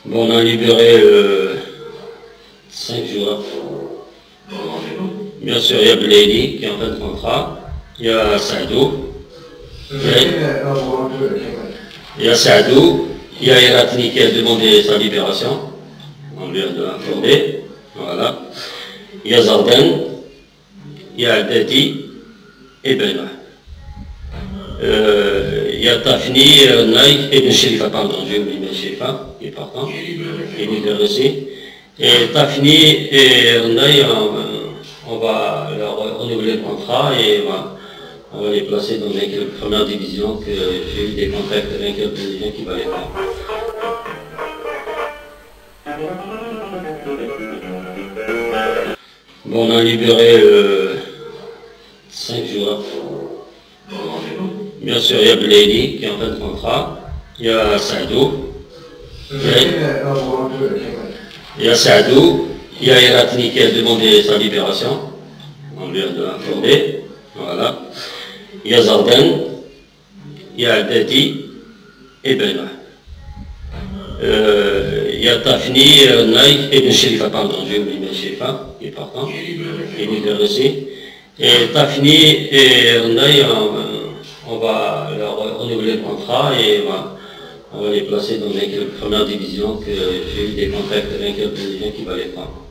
Bon, on a libéré 5 joueurs. Bien sûr, il y a Blady qui est en fin de contrat. Il y a Saadou. Il y a Saadou. Il y a Eratni qui a demandé sa libération. On lui a accordé. Voilà. Il y a Zarden. Il y a Dati et Benoît. Il y a Tafni, Naïk et Ben Sherifa, pardon, j'ai oublié Ben Sherifa, qui est partant, il est libéré aussi. Et Tafni et Naïk, on va leur renouveler le contrat et on va les placer dans les premières divisions, que j'ai eu des contacts avec les divisions qui vont les faire. Bon, on a libéré 5 joueurs. Bien sûr, il y a Blady qui est en fin de contrat. Il y a Saadou. Il y a Saadou. Il y a Eratni qui a demandé sa libération. On lui a accordé. Voilà. Il y a Zarden. Il y a Dati et Benoît. Il y a Tafni, Naïk et Ben Sherifa, pardon, j'ai oublié Ben Sherifa, qui est partant, il est libéré aussi. Et Tafni et Naïk, on va leur renouveler le contrat et on va les placer dans les premières divisions, que j'ai eu des contacts avec les divisions qui vont les prendre.